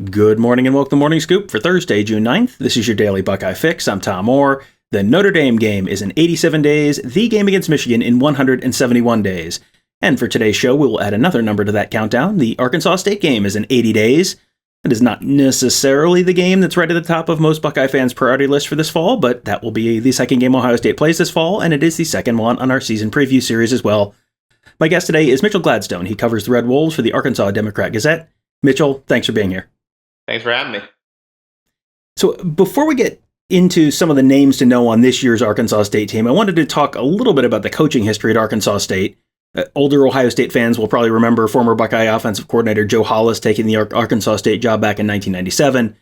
Good morning and welcome to Morning Scoop for Thursday, June 9th. This is your daily Buckeye fix. I'm Tom Orr. The Notre Dame game is in 87 days, the game against Michigan in 171 days. And for today's show, we will add another number to that countdown. The Arkansas State game is in 80 days. It is not necessarily the game that's right at the top of most Buckeye fans' priority list for this fall, but that will be the second game Ohio State plays this fall, and it is the second one on our season preview series as well. My guest today is Mitchell Gladstone. He covers the Red Wolves for the Arkansas Democrat-Gazette. Mitchell, thanks for being here. Thanks for having me. So before we get into some of the names to know on this year's Arkansas State team, I wanted to talk a little bit about the coaching history at Arkansas State. Older Ohio State fans will probably remember former Buckeye offensive coordinator Joe Hollis taking the Arkansas State job back in 1997.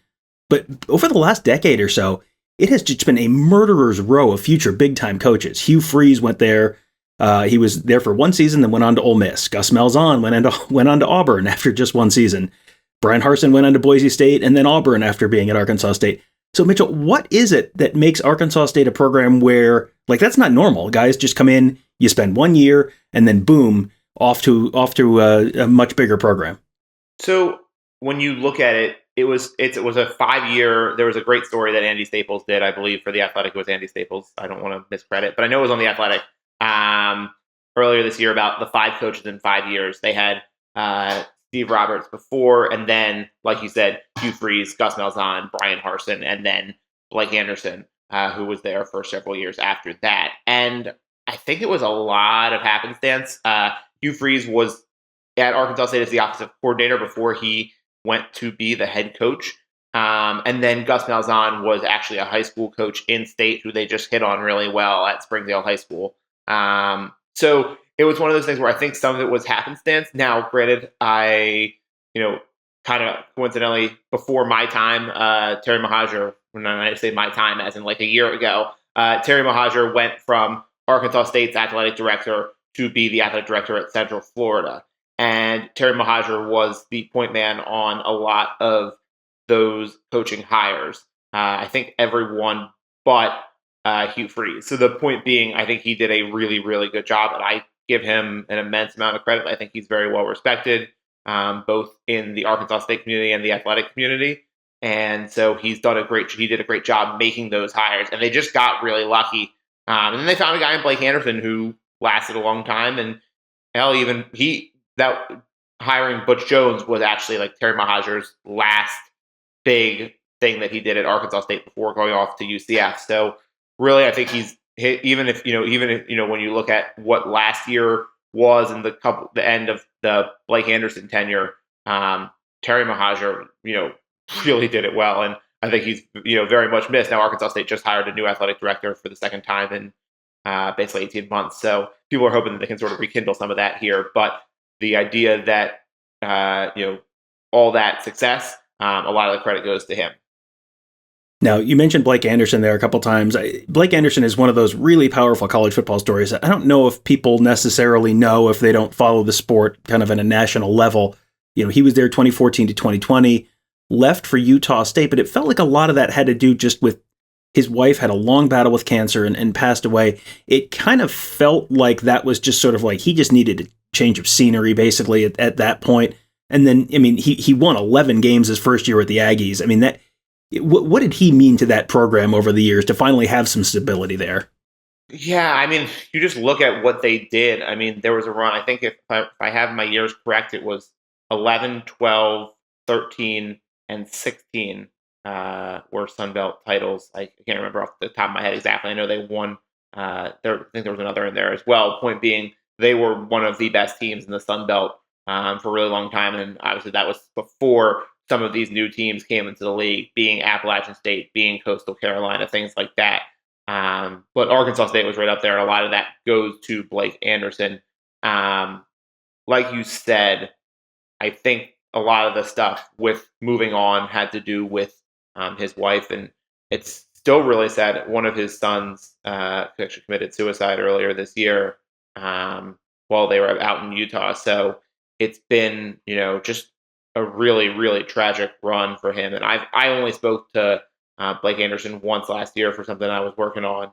But over the last decade or so, it has just been a murderer's row of future big-time coaches. Hugh Freeze went there. He was there for one season, then went on to Ole Miss. Gus Malzahn went on to Auburn after just one season. Brian Harsin went on to Boise State and then Auburn after being at Arkansas State. So, Mitchell, what is it that makes Arkansas State a program where, that's not normal? Guys just come in, you spend 1 year, and then boom, off to a much bigger program. So when you look at it, it was a 5-year. There was a great story that Andy Staples did, I believe, for The Athletic. It was Andy Staples. I don't want to miscredit, but I know it was on The Athletic earlier this year about the 5 coaches in 5 years. They had Steve Roberts before, and then, like you said, Hugh Freeze, Gus Malzahn, Brian Harsin, and then Blake Anderson, who was there for several years after that. And I think it was a lot of happenstance. Hugh Freeze was at Arkansas State as the offensive coordinator before he went to be the head coach. And then Gus Malzahn was actually a high school coach in state who they just hit on really well at Springdale High School. So it was one of those things where I think some of it was happenstance. Now, granted, kind of coincidentally, before my time, Terry Mohajir, when I say my time, as in like a year ago, Terry Mohajir went from Arkansas State's athletic director to be the athletic director at Central Florida. And Terry Mohajir was the point man on a lot of those coaching hires. I think everyone but Hugh Freeze. So the point being, I think he did a really, really good job, and I give him an immense amount of credit. I think he's very well respected, both in the Arkansas State community and the athletic community. And so he did a great job making those hires, and they just got really lucky. And then they found a guy in Blake Anderson who lasted a long time, and that hiring Butch Jones was actually like Terry Mohajir's last big thing that he did at Arkansas State before going off to UCF. So really, I think he's hit, even if when you look at what last year was and the end of the Blake Anderson tenure, Terry Mohajir, really did it well, and I think he's very much missed. Now Arkansas State just hired a new athletic director for the second time in basically 18 months, so people are hoping that they can sort of rekindle some of that here. But the idea that all that success, a lot of the credit goes to him. Now, you mentioned Blake Anderson there a couple times. Blake Anderson is one of those really powerful college football stories. I don't know if people necessarily know if they don't follow the sport kind of at a national level. He was there 2014 to 2020, left for Utah State, but it felt like a lot of that had to do just with his wife had a long battle with cancer and passed away. It kind of felt like that was just sort of like he just needed a change of scenery, basically, at that point. And then, he won 11 games his first year with the Aggies. What did he mean to that program over the years to finally have some stability there? Yeah, you just look at what they did. There was a run. I think if I have my years correct, it was 11, 12, 13, and 16 were Sun Belt titles. I can't remember off the top of my head exactly. I know they won. I think there was another in there as well. Point being, they were one of the best teams in the Sun Belt for a really long time, and obviously that was before some of these new teams came into the league, being Appalachian State, being Coastal Carolina, things like that. But Arkansas State was right up there. A lot of that goes to Blake Anderson. Like you said, I think a lot of the stuff with moving on had to do with his wife, and it's still really sad. One of his sons actually committed suicide earlier this year while they were out in Utah. So it's been, just a really, really tragic run for him. And I only spoke to Blake Anderson once last year for something I was working on.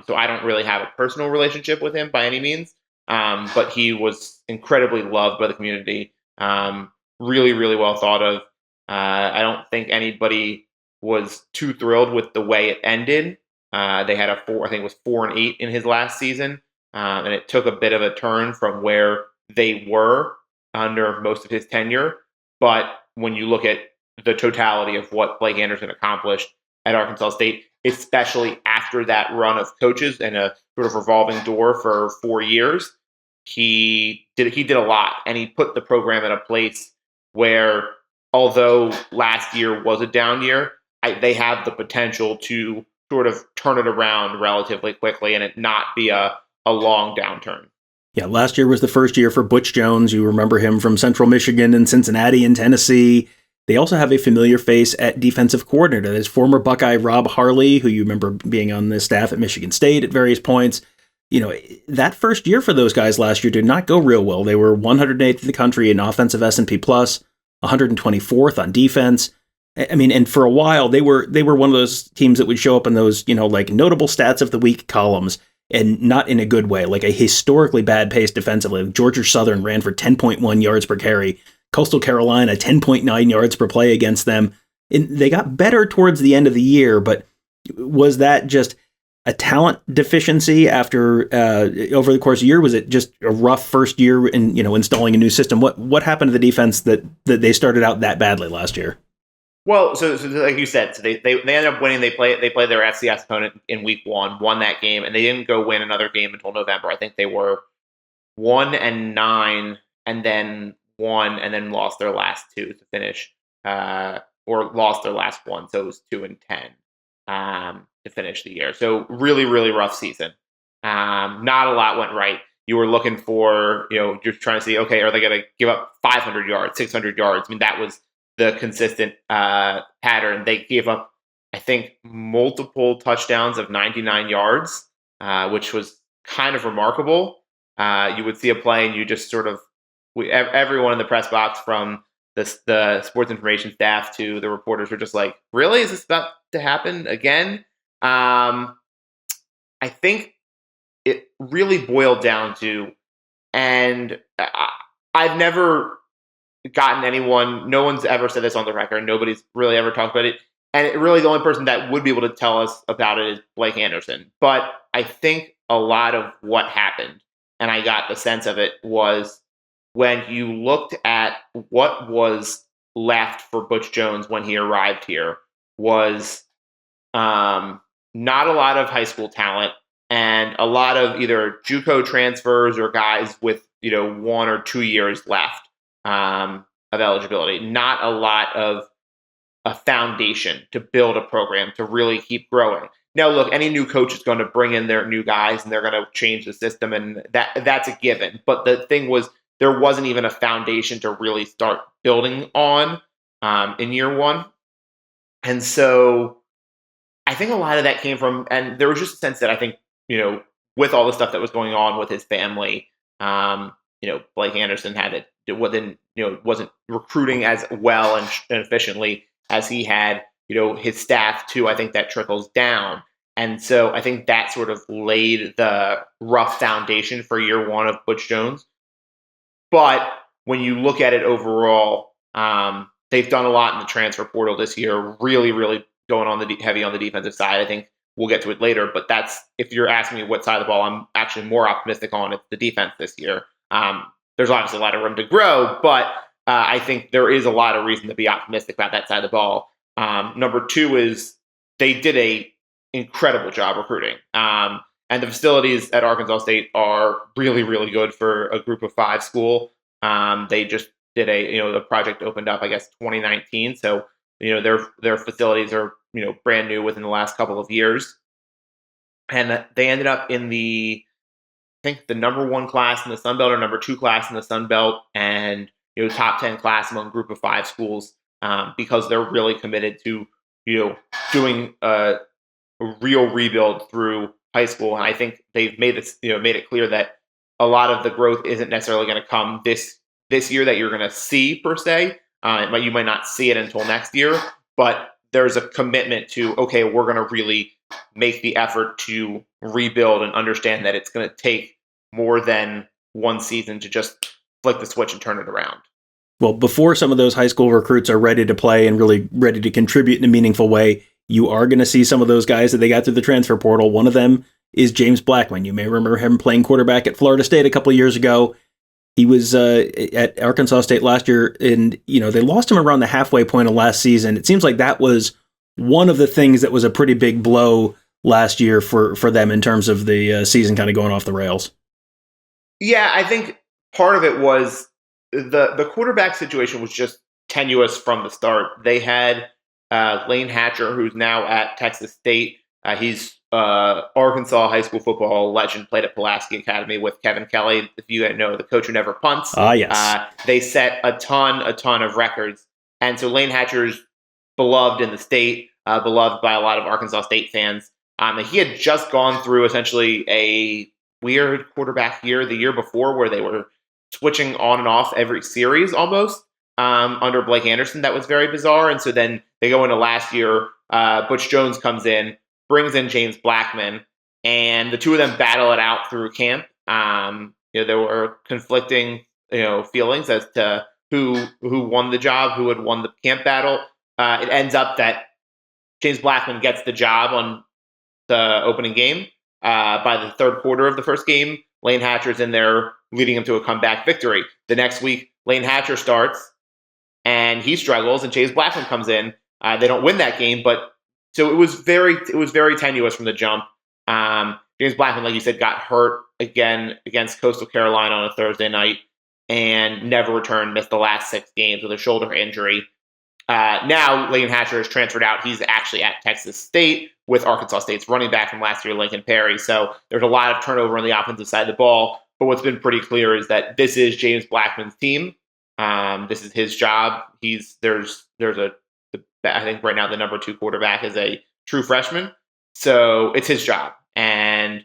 So I don't really have a personal relationship with him by any means. But he was incredibly loved by the community. Really, really well thought of. I don't think anybody was too thrilled with the way it ended. They had I think it was 4-8 in his last season, and it took a bit of a turn from where they were under most of his tenure. But when you look at the totality of what Blake Anderson accomplished at Arkansas State, especially after that run of coaches and a sort of revolving door for 4 years, he did a lot, and he put the program in a place where, although last year was a down year, they have the potential to sort of turn it around relatively quickly and it not be a long downturn. Yeah, last year was the first year for Butch Jones. You remember him from Central Michigan and Cincinnati and Tennessee. They also have a familiar face at defensive coordinator. That is former Buckeye Rob Harley, who you remember being on the staff at Michigan State at various points. That first year for those guys last year did not go real well. They were 108th in the country in offensive S&P plus, 124th on defense. I mean, and for a while they were one of those teams that would show up in those, like notable stats of the week columns, and not in a good way, like a historically bad pace defensively. Georgia Southern ran for 10.1 yards per carry. Coastal Carolina, 10.9 yards per play against them. And they got better towards the end of the year, but was that just a talent deficiency after over the course of the year? Was it just a rough first year in installing a new system? What happened to the defense that they started out that badly last year? Well, so like you said, so they ended up winning. They played their FCS opponent in week 1, won that game, and they didn't go win another game until November. I think they were 1-9, and then won, and then lost their last 2 to finish, or lost their last 1, so it was 2-10 to finish the year. So really, really rough season. Not a lot went right. You were looking for, you're trying to see, okay, are they going to give up 500 yards, 600 yards? I mean, that was the consistent pattern. They gave up, I think, multiple touchdowns of 99 yards, which was kind of remarkable. You would see a play and you just sort of, everyone in the press box, from the sports information staff to the reporters, were just like, really? Is this about to happen again? I think it really boiled down to, and I've never gotten anyone, no one's ever said this on the record, nobody's really ever talked about it, and really the only person that would be able to tell us about it is Blake Anderson. But I think a lot of what happened, and I got the sense of it, was when you looked at what was left for Butch Jones when he arrived here, was not a lot of high school talent and a lot of either JUCO transfers or guys with 1 or 2 years left of eligibility. Not a lot of a foundation to build a program to really keep growing. Now, look, any new coach is going to bring in their new guys and they're going to change the system, and that's a given. But the thing was, there wasn't even a foundation to really start building on in year 1. And so I think a lot of that came from, and there was just a sense that I think, with all the stuff that was going on with his family, Blake Anderson wasn't recruiting as well and efficiently as he had, his staff too. I think that trickles down. And so I think that sort of laid the rough foundation for year 1 of Butch Jones. But when you look at it overall, they've done a lot in the transfer portal this year, really, really going on heavy on the defensive side. I think we'll get to it later, but if you're asking me what side of the ball I'm actually more optimistic on, it's the defense this year. There's obviously a lot of room to grow, but I think there is a lot of reason to be optimistic about that side of the ball. Number 2 is they did a incredible job recruiting. And the facilities at Arkansas State are really, really good for a group of 5 school. They just did the project opened up, I guess, 2019. So, their facilities are, brand new within the last couple of years. And they ended up in I think the number 1 class in the Sun Belt or number 2 class in the Sun Belt, and, top 10 class among a group of 5 schools, because they're really committed to, doing a real rebuild through high school. And I think they've made it clear that a lot of the growth isn't necessarily going to come this year that you're going to see per se. You might not see it until next year, but there's a commitment to, okay, we're going to really make the effort to rebuild and understand that it's going to take more than one season to just flick the switch and turn it around. Well, before some of those high school recruits are ready to play and really ready to contribute in a meaningful way, you are going to see some of those guys that they got through the transfer portal. One of them is James Blackman. You may remember him playing quarterback at Florida State a couple of years ago. He was at Arkansas State last year, and they lost him around the halfway point of last season. It seems like that was one of the things that was a pretty big blow last year for them in terms of the season kind of going off the rails. Yeah, I think part of it was the quarterback situation was just tenuous from the start. They had Lane Hatcher, who's now at Texas State. He's Arkansas high school football legend, played at Pulaski Academy with Kevin Kelly. If you know, the coach who never punts. Yes. They set a ton of records. And so Lane Hatcher's beloved in the state, beloved by a lot of Arkansas State fans. He had just gone through essentially a weird quarterback year the year before where they were switching on and off every series almost under Blake Anderson. That was very bizarre. And so then they go into last year. Butch Jones comes in, brings in James Blackman, and the two of them battle it out through camp. There were conflicting feelings as to who won the job, who had won the camp battle. It ends up that James Blackman gets the job on the opening game. By the third quarter of the first game, Lane Hatcher's in there leading him to a comeback victory. The next week, Lane Hatcher starts and he struggles, and James Blackman comes in. They don't win that game, but so it was very tenuous from the jump. James Blackman, like you said, got hurt again against Coastal Carolina on a Thursday night and never returned, missed the last 6 games with a shoulder injury. Now Lane Hatcher is transferred out. He's actually at Texas State with Arkansas State's running back from last year, Lincoln Perry. So there's a lot of turnover on the offensive side of the ball. But what's been pretty clear is that this is James Blackman's team. This is his job. I think right now the number 2 quarterback is a true freshman. So it's his job. And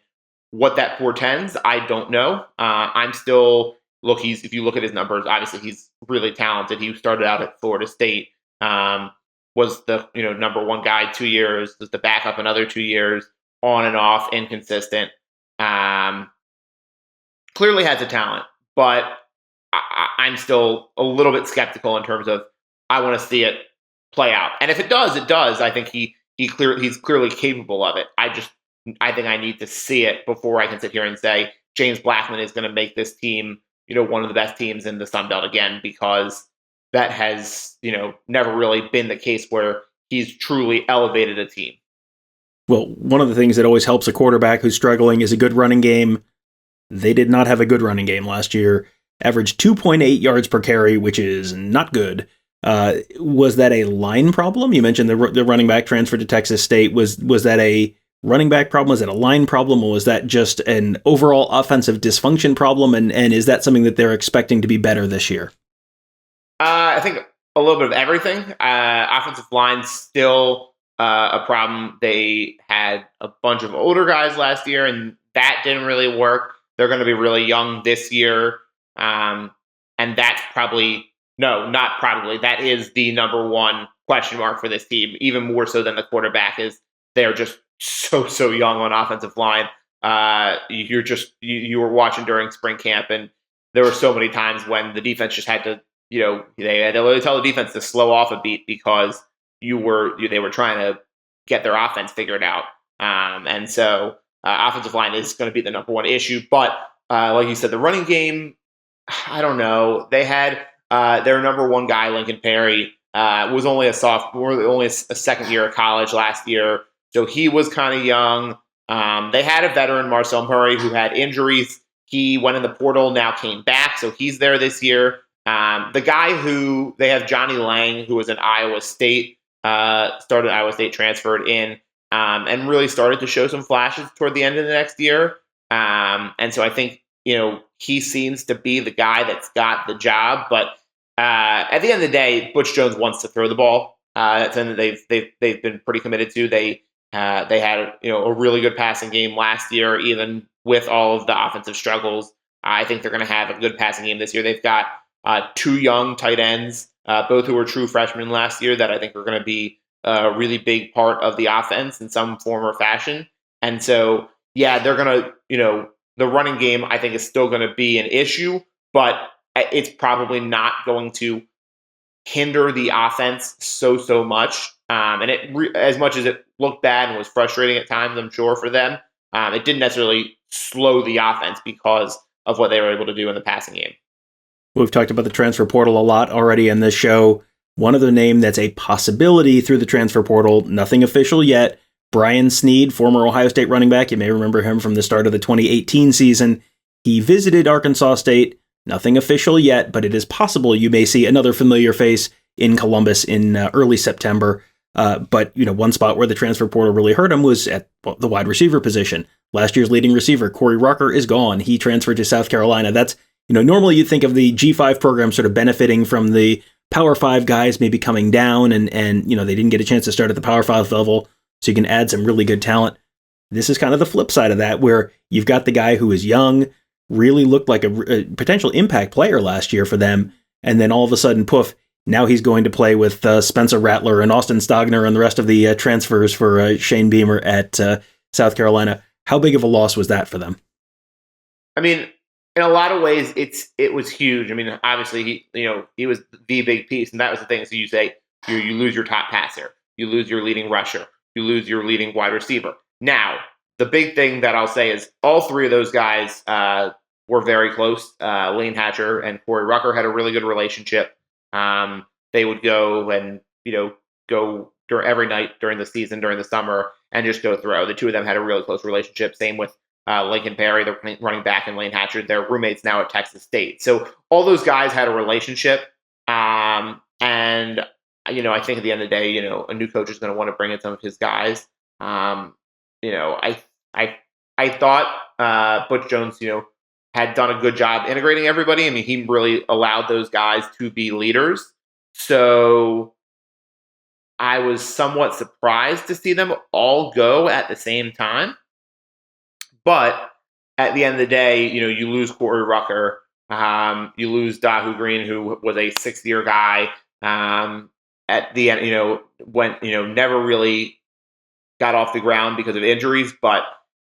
what that portends, I don't know. If you look at his numbers, obviously he's really talented. He started out at Florida State, was the number 1 guy 2 years, was the backup another 2 years, on and off, inconsistent. Clearly has a talent, but I'm still a little bit skeptical in terms of I want to see it play out. And if it does, it does. I think he's clearly capable of it. I think I need to see it before I can sit here and say James Blackman is going to make this team, one of the best teams in the Sun Belt again, because that has, never really been the case where he's truly elevated a team. Well, one of the things that always helps a quarterback who's struggling is a good running game. They did not have a good running game last year. Averaged 2.8 yards per carry, which is not good. Was that a line problem? You mentioned the running back transfer to Texas State. Was that a running back problem? Was that a line problem? Or was that just an overall offensive dysfunction problem? And is that something that they're expecting to be better this year? I think a little bit of everything. Offensive line still a problem. They had a bunch of older guys last year, and that didn't really work. They're going to be really young this year. And that's that is the number 1 question mark for this team, even more so than the quarterback is. They're just so young on offensive line. You were watching during spring camp, and there were so many times when the defense just had to, they had to literally tell the defense to slow off a beat because they were trying to get their offense figured out. And so offensive line is going to be the number 1 issue. But like you said, the running game, I don't know. They had their number 1 guy, Lincoln Perry, was only a sophomore, only a second year of college last year. So he was kind of young. They had a veteran, Marcel Murray, who had injuries. He went in the portal, now came back. So he's there this year. The guy who they have, Johnny Lang, who was in Iowa State, started Iowa State, transferred in, and really started to show some flashes toward the end of the next year. And so I think, he seems to be the guy that's got the job. But at the end of the day, Butch Jones wants to throw the ball. That's something that they've been pretty committed to. They had a really good passing game last year, even with all of the offensive struggles. I think they're going to have a good passing game this year. They've got 2 young tight ends, both who were true freshmen last year, that I think are going to be a really big part of the offense in some form or fashion. And so, yeah, they're going to, the running game, I think, is still going to be an issue, but it's probably not going to hinder the offense so much. And as much as it looked bad and was frustrating at times, I'm sure for them, it didn't necessarily slow the offense because of what they were able to do in the passing game. We've talked about the transfer portal a lot already in this show. One other name that's a possibility through the transfer portal, nothing official yet, Brian Sneed, former Ohio State running back. You may remember him from the start of the 2018 season. He visited Arkansas State. Nothing official yet, but it is possible you may see another familiar face in Columbus in early September. But, one spot where the transfer portal really hurt him was at the wide receiver position. Last year's leading receiver, Cory Rocker, is gone. He transferred to South Carolina. That's, normally you think of the G5 program sort of benefiting from the Power 5 guys maybe coming down and they didn't get a chance to start at the Power 5 level, so you can add some really good talent. This is kind of the flip side of that, where you've got the guy who is young, really looked like a potential impact player last year for them, and then all of a sudden, poof, now he's going to play with Spencer Rattler and Austin Stogner and the rest of the transfers for Shane Beamer at South Carolina. How big of a loss was that for them? I mean, in a lot of ways, it was huge. I mean, obviously, he was the big piece, and that was the thing. So you say you lose your top passer, you lose your leading rusher, you lose your leading wide receiver. Now, the big thing that I'll say is all three of those guys were very close. Lane Hatcher and Cory Rocker had a really good relationship. They would go and go every night during the season, during the summer, and just go throw. The two of them had a really close relationship. Same with Lincoln Perry, the running back, and Lane Hatcher. They're roommates now at Texas State. So all those guys had a relationship. And I think at the end of the day, a new coach is going to want to bring in some of his guys. I thought Butch Jones, had done a good job integrating everybody. I mean, he really allowed those guys to be leaders. So I was somewhat surprised to see them all go at the same time. But at the end of the day, you lose Cory Rocker, you lose Dahu Green, who was a 6th-year guy. At the end, never really got off the ground because of injuries, but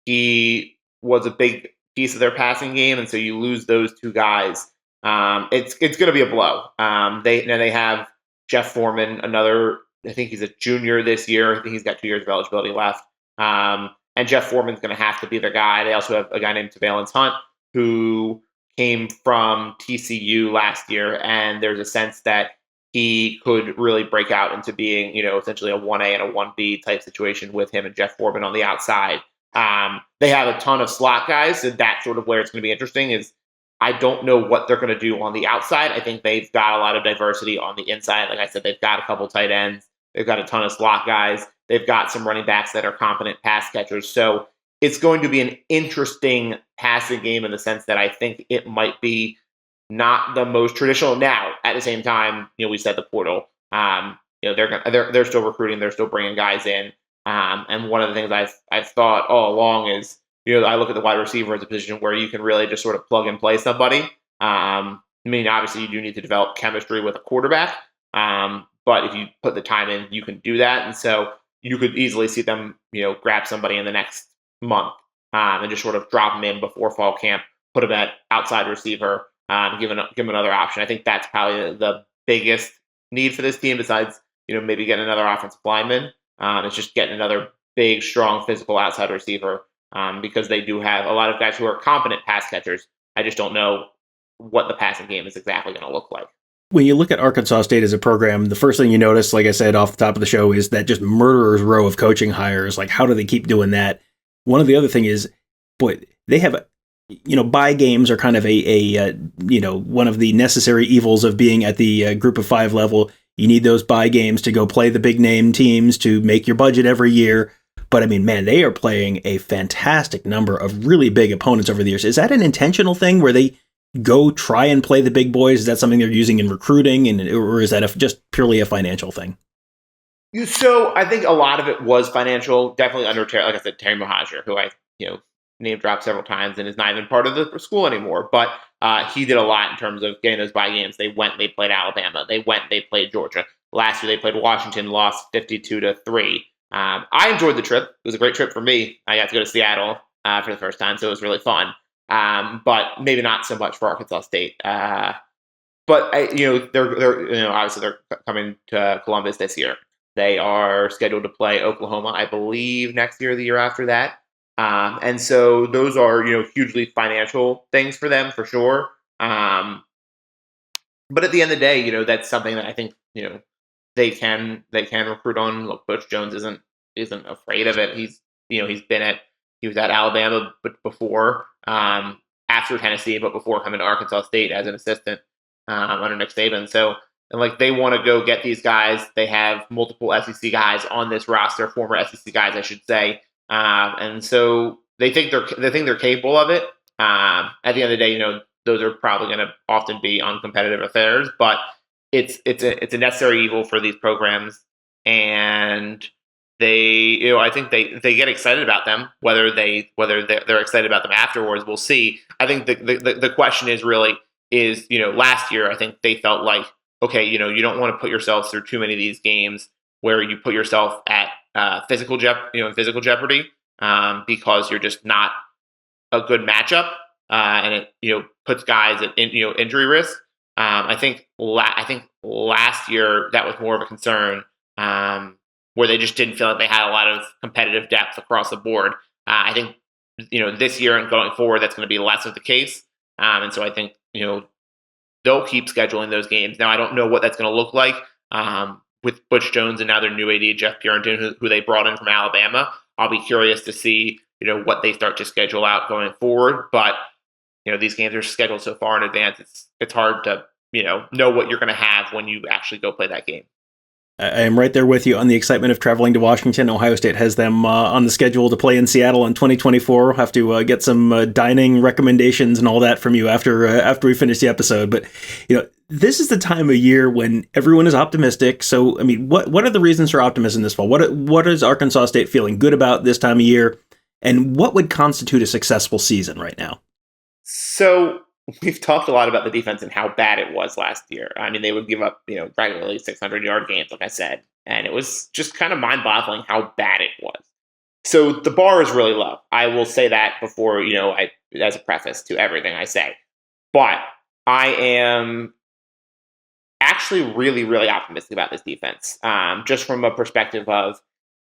he was a big piece of their passing game, and so you lose those two guys. It's going to be a blow. They have Jeff Foreman, another. I think he's a junior this year. I think he's got 2 years of eligibility left. And Jeff Foreman's going to have to be their guy. They also have a guy named Tavalance Hunt who came from TCU last year, and there's a sense that he could really break out into being, essentially a 1A and a 1B type situation with him and Jeff Foreman on the outside. They have a ton of slot guys, and that's sort of where it's going to be interesting is I don't know what they're going to do on the outside. I think they've got a lot of diversity on the inside. Like I said, they've got a couple tight ends. They've got a ton of slot guys. They've got some running backs that are competent pass catchers. So it's going to be an interesting passing game in the sense that I think it might be not the most traditional. Now, at the same time, we said the portal. They're still recruiting. They're still bringing guys in. And one of the things I've thought all along is, I look at the wide receiver as a position where you can really just sort of plug and play somebody. Obviously you do need to develop chemistry with a quarterback. But if you put the time in, you can do that. And so you could easily see them, grab somebody in the next month and just sort of drop them in before fall camp, put them at outside receiver, give them another option. I think that's probably the biggest need for this team besides, maybe getting another offensive lineman. It's just getting another big, strong, physical outside receiver because they do have a lot of guys who are competent pass catchers. I just don't know what the passing game is exactly going to look like. When you look at Arkansas State as a program, the first thing you notice, like I said off the top of the show, is that just murderer's row of coaching hires. Like, how do they keep doing that? One of the other thing is, boy, they have, bye games are kind of a one of the necessary evils of being at the group of 5 level. You need those bye games to go play the big name teams to make your budget every year. But I mean, man, they are playing a fantastic number of really big opponents over the years. Is that an intentional thing where they go try and play the big boys? Is that something they're using in recruiting, or is that just purely a financial thing? So I think a lot of it was financial, definitely under, like I said, Terry Mohajir, who I name dropped several times and is not even part of the school anymore. But he did a lot in terms of getting those bye games. They played Alabama. They played Georgia. Last year they played Washington, lost 52-3. I enjoyed the trip. It was a great trip for me. I got to go to Seattle for the first time, so it was really fun. But maybe not so much for Arkansas State. but they're obviously they're coming to Columbus this year. They are scheduled to play Oklahoma, I believe, next year or the year after that. And so those are, hugely financial things for them for sure. But at the end of the day, that's something that I think, they can recruit on. Look, Butch Jones isn't afraid of it. He was at Alabama before, after Tennessee, but before coming to Arkansas State as an assistant under Nick Saban. So, and they want to go get these guys. They have multiple SEC guys on this roster, former SEC guys, I should say, and so they think they're capable of it. At the end of the day, those are probably going to often be uncompetitive affairs, but it's a necessary evil for these programs, and I think they get excited about them. Whether they're excited about them afterwards, we'll see. I think the question is last year I think they felt like, okay, you don't want to put yourselves through too many of these games where you put yourself at physical jeopardy because you're just not a good matchup, and it puts guys at injury risk. I think last year that was more of a concern, where they just didn't feel like they had a lot of competitive depth across the board. I think this year and going forward that's going to be less of the case, and so I think they'll keep scheduling those games. Now I don't know what that's going to look like with Butch Jones and now their new AD Jeff Purinton, who they brought in from Alabama. I'll be curious to see what they start to schedule out going forward, but these games are scheduled so far in advance. It's hard to know what you're going to have when you actually go play that game. I am right there with you on the excitement of traveling to Washington. Ohio State has them on the schedule to play in Seattle in 2024. We'll have to get some dining recommendations and all that from you after we finish the episode. But this is the time of year when everyone is optimistic. So I mean, what are the reasons for optimism this fall? What is Arkansas State feeling good about this time of year, and what would constitute a successful season right now? So we've talked a lot about the defense and how bad it was last year. I mean, they would give up, regularly 600-yard games, like I said, and it was just kind of mind-boggling how bad it was. So the bar is really low. I will say that before, as a preface to everything I say. But I am actually really, really optimistic about this defense, just from a perspective of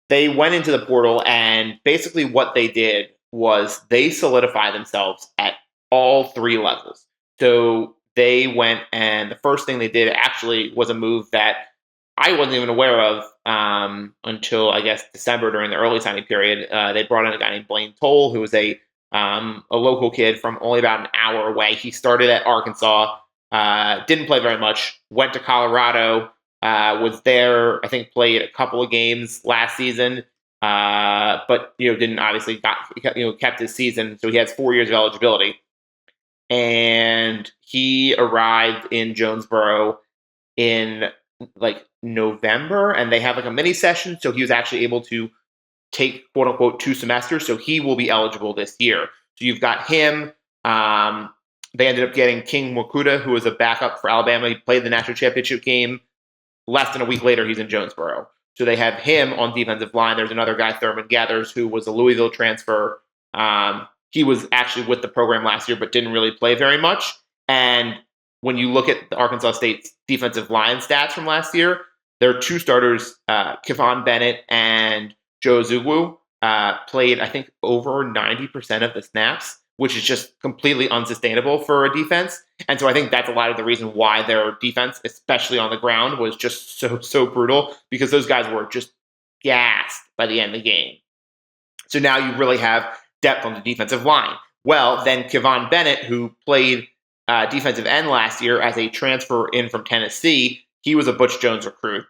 they went into the portal, and basically what they did was they solidified themselves at all three levels. So they went, and the first thing they did actually was a move that I wasn't even aware of until, I guess, December during the early signing period. They brought in a guy named Blaine Tolle, who was a local kid from only about an hour away. He started at Arkansas, didn't play very much, went to Colorado, was there, I think played a couple of games last season, but didn't obviously kept his season, so he has 4 years of eligibility. And he arrived in Jonesboro in November, and they have a mini session, so he was actually able to take quote unquote 2 semesters, so he will be eligible this year. So you've got him. They ended up getting King Mokuta, who was a backup for Alabama. He played the national championship game. Less than a week later, he's in Jonesboro. So they have him on defensive line. There's another guy, Thurman Gathers, who was a Louisville transfer. He was actually with the program last year, but didn't really play very much. And when you look at the Arkansas State's defensive line stats from last year, their 2 starters, Kevon Bennett and Joe Zugwu, played, I think, over 90% of the snaps, which is just completely unsustainable for a defense. And so I think that's a lot of the reason why their defense, especially on the ground, was just so brutal, because those guys were just gassed by the end of the game. So now you really have depth on the defensive line. Well, then Kevon Bennett, who played defensive end last year as a transfer in from Tennessee, he was a Butch Jones recruit,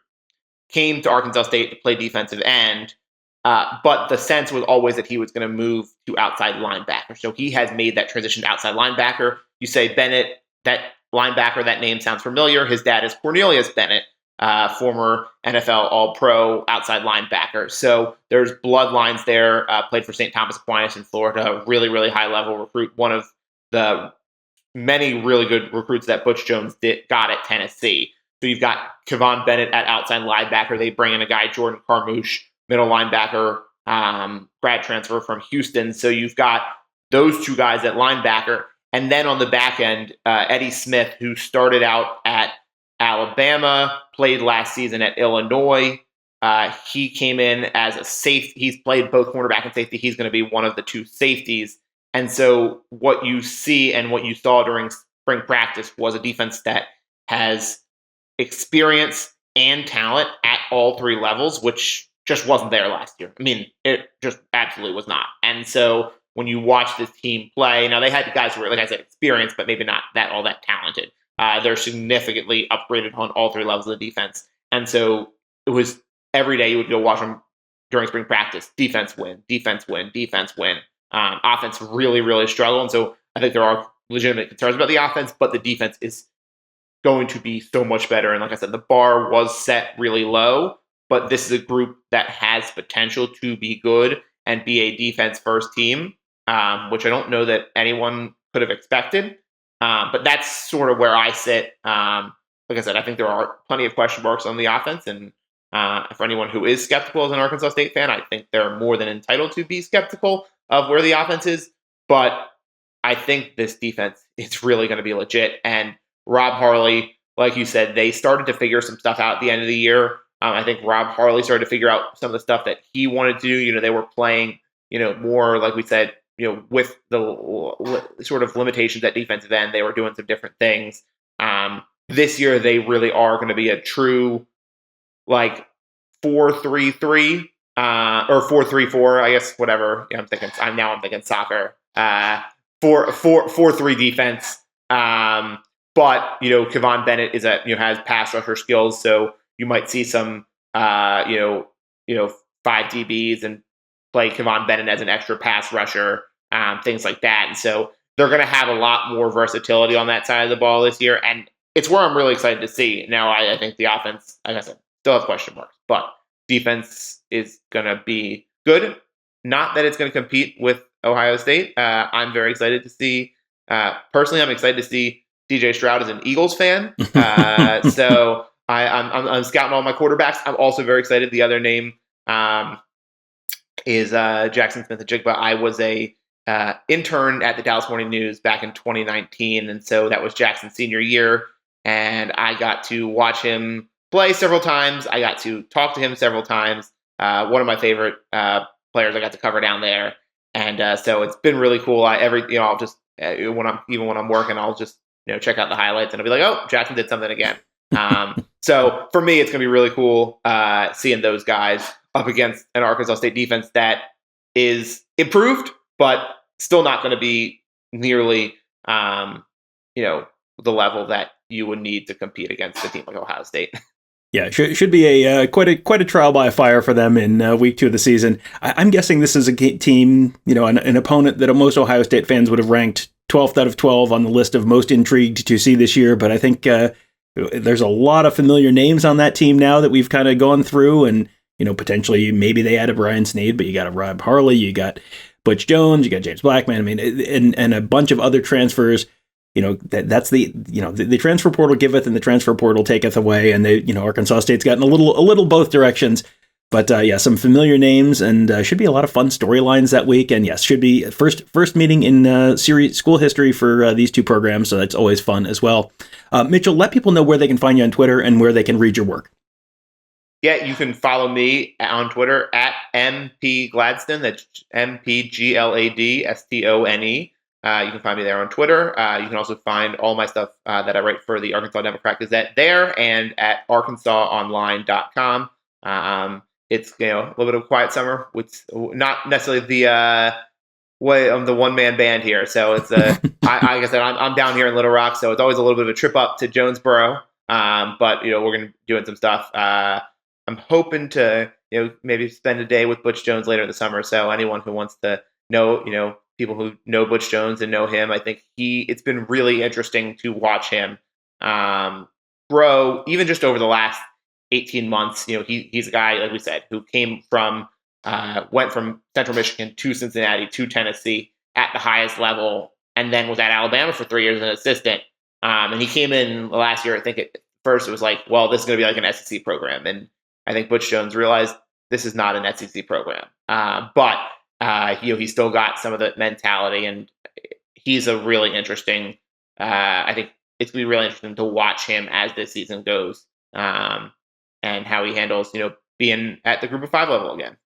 came to Arkansas State to play defensive end, but the sense was always that he was going to move to outside linebacker. So he has made that transition to outside linebacker. You say Bennett, that linebacker, that name sounds familiar. His dad is Cornelius Bennett, former NFL All-Pro outside linebacker. So there's bloodlines there. Played for St. Thomas Aquinas in Florida, really, really high-level recruit. One of the many really good recruits that Butch Jones got at Tennessee. So you've got Kevon Bennett at outside linebacker. They bring in a guy, Jordan Carmouche, middle linebacker, grad transfer from Houston. So you've got those 2 guys at linebacker. And then on the back end, Eddie Smith, who started out at Alabama, played last season at Illinois. He came in as a safety. He's played both cornerback and safety. He's going to be one of the two safeties. And so what you see and what you saw during spring practice was a defense that has experience and talent at all three levels, which just wasn't there last year. I mean, it just absolutely was not. And so when you watch this team play, now they had guys who were, like I said, experienced, but maybe not all that talented. They're significantly upgraded on all three levels of the defense. And so it was every day you would go watch them during spring practice. Defense win, defense win, defense win. Offense really, really struggle. And so I think there are legitimate concerns about the offense, but the defense is going to be so much better. And like I said, the bar was set really low, but this is a group that has potential to be good and be a defense first team, which I don't know that anyone could have expected. But that's sort of where I sit. Like I said, I think there are plenty of question marks on the offense. And for anyone who is skeptical as an Arkansas State fan, I think they're more than entitled to be skeptical of where the offense is. But I think this defense is really going to be legit. And Rob Harley, like you said, they started to figure some stuff out at the end of the year. I think Rob Harley started to figure out some of the stuff that he wanted to do. You know, they were playing, more, like we said, with the sort of limitations at defensive end. They were doing some different things. This year, they really are going to be a true, 4-3-3 or 4-3-4, I guess, whatever. I'm thinking soccer. 4-3 defense. But Kevon Bennett has pass rusher skills, so you might see some 5 DBs and play Kevon Bennett as an extra pass rusher, things like that. And so they're going to have a lot more versatility on that side of the ball this year, and it's where I'm really excited to see. Now, I think the offense, like I said, still has question marks, but defense is going to be good. Not that it's going to compete with Ohio State. I'm very excited to see. Personally, I'm excited to see DJ Stroud as an Eagles fan. So I'm scouting all my quarterbacks. I'm also very excited. The other name is Jackson Smith-Njigba. I was a intern at the Dallas Morning News back in 2019, and so that was Jackson's senior year, and I got to watch him play several times. I got to talk to him several times. One of my favorite players I got to cover down there, and so it's been really cool. I'll just when I'm working, I'll just check out the highlights and I'll be like, oh, Jackson did something again. So for me, it's going to be really cool seeing those guys up against an Arkansas State defense that is improved, but still not going to be nearly, the level that you would need to compete against a team like Ohio State. Yeah, should be a quite a trial by fire for them in week 2 of the season. I'm guessing this is a team, an opponent that most Ohio State fans would have ranked 12th out of 12 on the list of most intrigued to see this year. But I think there's a lot of familiar names on that team now that we've kind of gone through, and potentially maybe they added Brian Sneed, but you got a Rob Harley, you got Butch Jones, you got James Blackman. I mean, and a bunch of other transfers. That's the transfer portal giveth and the transfer portal taketh away, and Arkansas State's gotten a little both directions. But some familiar names, and should be a lot of fun storylines that week. And yes, should be first meeting in series school history for these two programs, so that's always fun as well. Mitchell, let people know where they can find you on Twitter and where they can read your work. Yeah, you can follow me on Twitter at MP Gladstone. That's MPGLADSTONE. You can find me there on Twitter. You can also find all my stuff that I write for the Arkansas Democrat-Gazette there and at arkansasonline.com. It's a little bit of a quiet summer. It's not necessarily the way of the one-man band here. So it's like I said, I'm down here in Little Rock, so it's always a little bit of a trip up to Jonesboro. But we're going to be doing some stuff. I'm hoping to maybe spend a day with Butch Jones later in the summer. So anyone who wants to know people who know Butch Jones and know him, I think it's been really interesting to watch him grow, even just over the last 18 months. He's a guy, like we said, who went from Central Michigan to Cincinnati to Tennessee at the highest level, and then was at Alabama for 3 years as an assistant. And he came in last year, I think at first it was like, well, this is going to be like an SEC program. And I think Butch Jones realized this is not an SEC program. But he still got some of the mentality, and he's a really interesting. I think it's gonna be really interesting to watch him as this season goes, and how he handles being at the Group of 5 level again.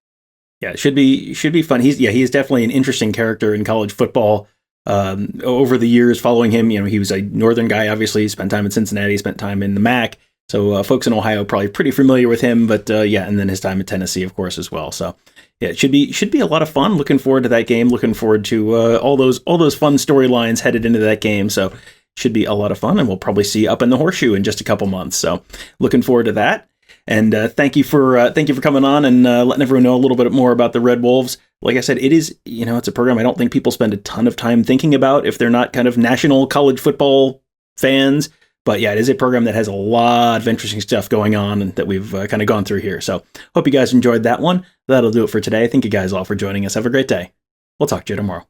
Yeah, it should be fun. He's definitely an interesting character in college football. Over the years following him, he was a northern guy, obviously. He spent time in Cincinnati, spent time in the MAC. So folks in Ohio are probably pretty familiar with him, but and then his time in Tennessee, of course, as well. So yeah, it should be a lot of fun. Looking forward to that game. Looking forward to all those fun storylines headed into that game. So should be a lot of fun, and we'll probably see Up in the Horseshoe in just a couple months. So looking forward to that. And thank you for coming on and letting everyone know a little bit more about the Red Wolves. Like I said, it is it's a program I don't think people spend a ton of time thinking about if they're not kind of national college football fans. But yeah, it is a program that has a lot of interesting stuff going on and that we've kind of gone through here. So hope you guys enjoyed that one. That'll do it for today. Thank you guys all for joining us. Have a great day. We'll talk to you tomorrow.